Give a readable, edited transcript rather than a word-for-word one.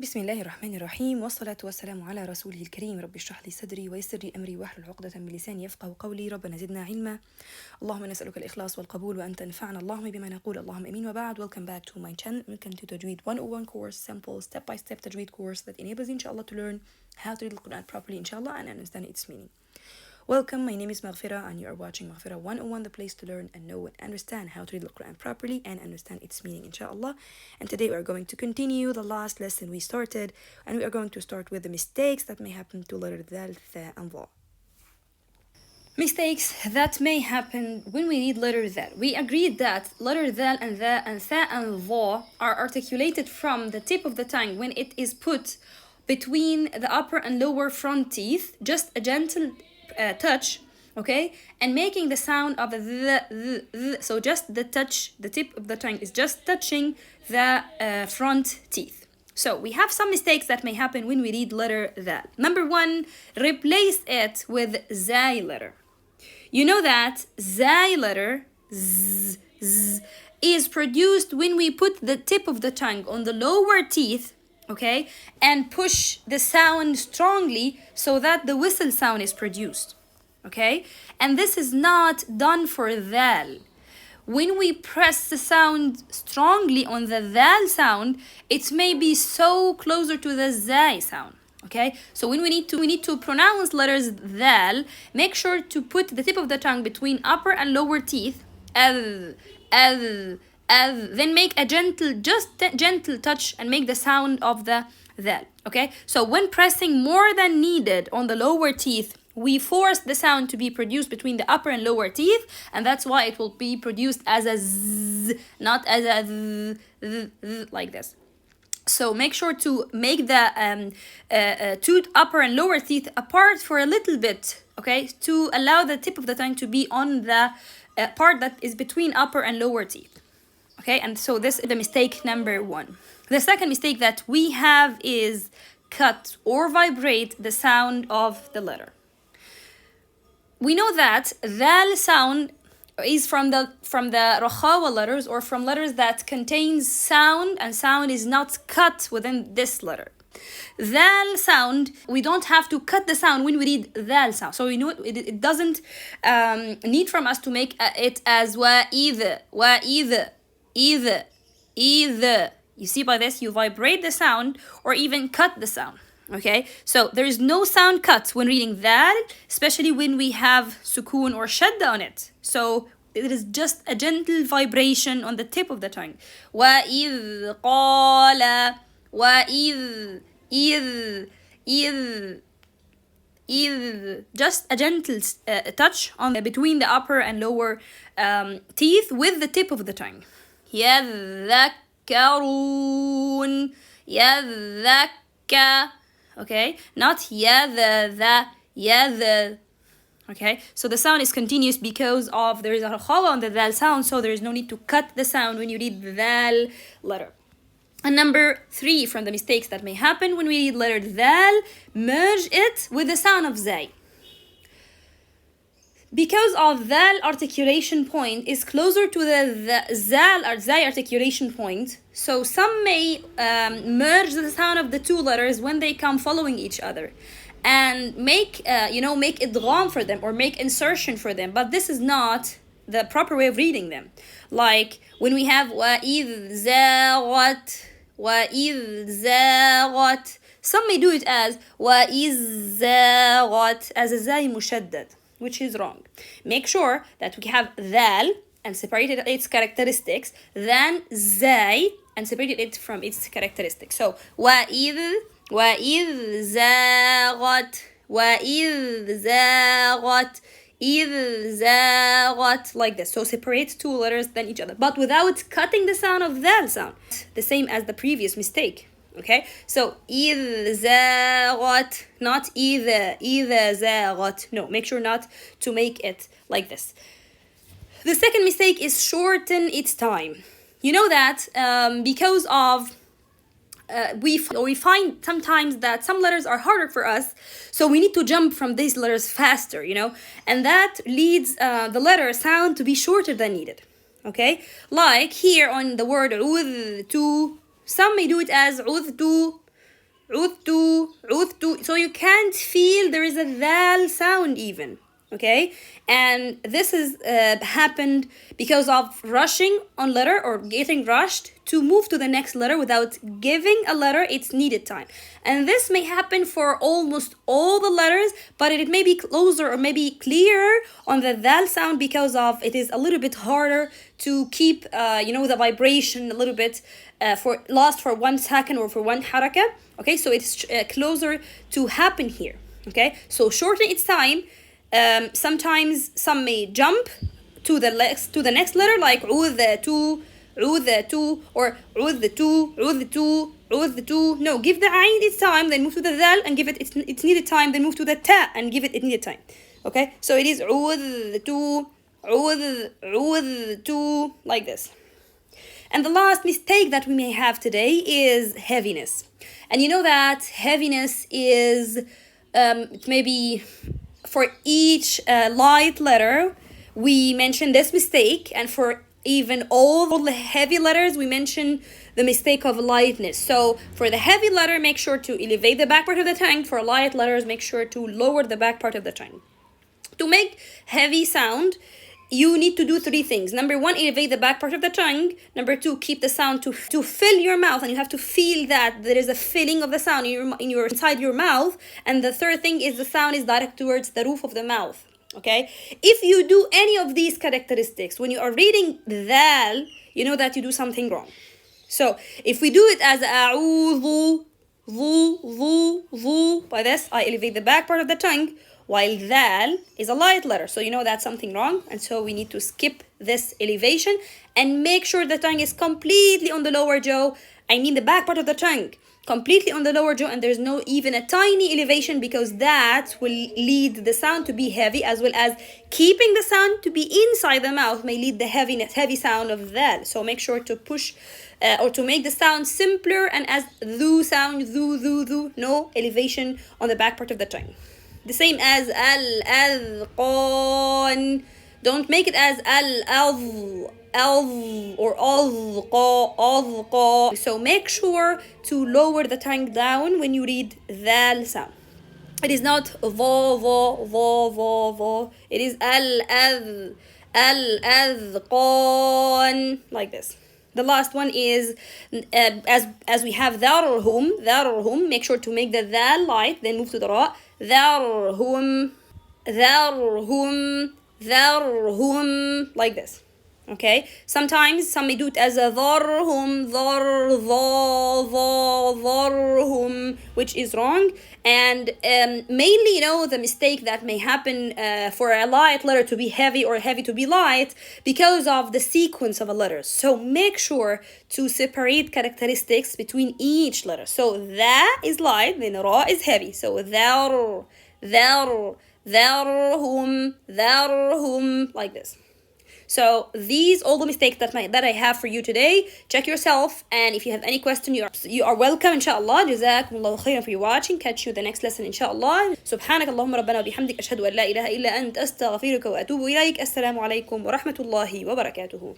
بسم الله الرحمن الرحيم والصلاة والسلام على رسوله الكريم. رب اشرح لي صدري ويسر لي أمري واحلل عقدة من لساني يفقه قولي. ربنا زدنا علما. اللهم نسألك الإخلاص والقبول وأن تنفعنا اللهم بما نقول. اللهم آمين وبعد. Welcome back to my channel. Welcome to Tajweed101 course, simple step-by-step Tajweed course that enables you inshallah to learn how to read the Quran properly inshallah and understand its meaning. Welcome, my name is Maghfira and you are watching Maghfira101, the place to learn and know and understand how to read the Quran properly and understand its meaning inshallah. And today we are going to continue the last lesson we started, and we are going to start with the mistakes that may happen to letter Dal, Tha and Dha. Mistakes that may happen when we read letter Dal. We agreed that letter Dal and Tha and Tha and Dha are articulated from the tip of the tongue when it is put between the upper and lower front teeth, just a gentle touch, okay, and making the sound of the so just the touch, the tip of the tongue is just touching the front teeth. So we have some mistakes that may happen when we read letter Dal. Number one, replace it with Zai letter. You know that Zai letter is produced when we put the tip of the tongue on the lower teeth, okay, and push the sound strongly so that the whistle sound is produced, okay? And this is not done for Dal. When we press the sound strongly on the Dal sound, it may be so closer to the Zai sound, okay? So when we need to pronounce letters Dal, make sure to put the tip of the tongue between upper and lower teeth, then make a gentle touch and make the sound of the Dal, okay? So when pressing more than needed on the lower teeth, we force the sound to be produced between the upper and lower teeth, and that's why it will be produced as a Z, not as a Z, like this. So make sure to make the two upper and lower teeth apart for a little bit, okay, to allow the tip of the tongue to be on the part that is between upper and lower teeth. Okay, and so this is the mistake number one. The second mistake that we have is cut or vibrate the sound of the letter. We know that Dal sound is from the Rakhawa letters, or from letters that contains sound, and sound is not cut within this letter. Dal sound, we don't have to cut the sound when we read Dal sound. So you know it doesn't need from us to make it as either. You see, by this you vibrate the sound or even cut the sound, okay? So there is no sound cut when reading Dal, especially when we have sukoon or shadda on it. So it is just a gentle vibration on the tip of the tongue. وَإِذْ قَالَ وَإِذْ just a gentle touch on between the upper and lower teeth with the tip of the tongue. يذكرون okay, not okay, so the sound is continuous because of there is a khawa on the Dal sound, so there is no need to cut the sound when you read the Dal letter. And number three from the mistakes that may happen when we read letter Dal, merge it with the sound of Zai. Because of Dal articulation point is closer to the Zal or Zai articulation point, so some may merge the sound of the two letters when they come following each other and make idgham for them or make insertion for them, but this is not the proper way of reading them. Like when we have وَإِذْ زَاغَتْ, some may do it as وَإِذْ زَاغَتْ as a Zai mushaddad, which is wrong. Make sure that we have Dal and separated its characteristics, then Zai and separated it from its characteristics. So وَإِذْ زَاغَتْ like this. So separate two letters than each other, but without cutting the sound of Dal sound. The same as the previous mistake. Okay, so إِذْ زَاغَتْ, not إِذَا زَاغَتْ. No, make sure not to make it like this. The second mistake is shorten its time. You know that because of we find sometimes that some letters are harder for us, so we need to jump from these letters faster, you know, and that leads the letter sound to be shorter than needed. Okay, like here on the word udhtu, some may do it as udhtu, عذت. So you can't feel there is a dal sound even. Okay, and this is happened because of rushing on letter or getting rushed to move to the next letter without giving a letter its needed time. And this may happen for almost all the letters, but it may be closer or maybe clearer on the dal sound because of it is a little bit harder to keep the vibration a little bit for lost for 1 second or for one haraka. Okay, so it's closer to happen here. Okay, so shorten its time. Sometimes some may jump to the next letter like عوذة or عوذة. No, give the ayn its time, then move to the dal and give it its needed time, then move to the ta and give it its needed time. Okay, so it is عوذة like this. And the last mistake that we may have today is heaviness. And you know that heaviness is maybe for each light letter we mention this mistake, and for even all the heavy letters we mention the mistake of lightness. So for the heavy letter, make sure to elevate the back part of the tongue. For light letters, make sure to lower the back part of the tongue. To make heavy sound, you need to do 3 things. Number 1, elevate the back part of the tongue. Number 2, keep the sound to fill your mouth, and you have to feel that there is a filling of the sound inside your mouth. And the third thing is the sound is direct towards the roof of the mouth. Okay, if you do any of these characteristics when you are reading the dal, you know that you do something wrong. So if we do it as a'udhu, by this I elevate the back part of the tongue, while dal is a light letter, so you know that's something wrong, and so we need to skip this elevation and make sure the tongue is completely on the lower jaw. I mean the back part of the tongue completely on the lower jaw, and there's no even a tiny elevation, because that will lead the sound to be heavy, as well as keeping the sound to be inside the mouth may lead the heavy sound of dal. So make sure to push or to make the sound simpler and as dhu sound, dhu, no elevation on the back part of the tongue. The same as al-adqan. Don't make it as al-adh or adqa. So make sure to lower the tongue down when you read dal sound. It is not va. It is al-adqan like this. The last one is as we have dharhum, make sure to make the dal light, then move to the ra. Dharhum like this. Okay, sometimes some may do it as a dharhum, dharhum, which is wrong. And mainly, the mistake that may happen for a light letter to be heavy or heavy to be light because of the sequence of a letter. So make sure to separate characteristics between each letter. So tha is light, then ra is heavy. So dharhum, like this. So these all the mistakes that I have for you today. Check yourself, and if you have any question, you are welcome, inshallah. Jazakumullahu khairan for your watching. Catch you the next lesson, inshallah. سبحانك اللهم ربنا وبحمدك أشهد أن لا إله إلا أنت أستغفرك وأتوب إليك. السلام عليكم ورحمة الله وبركاته.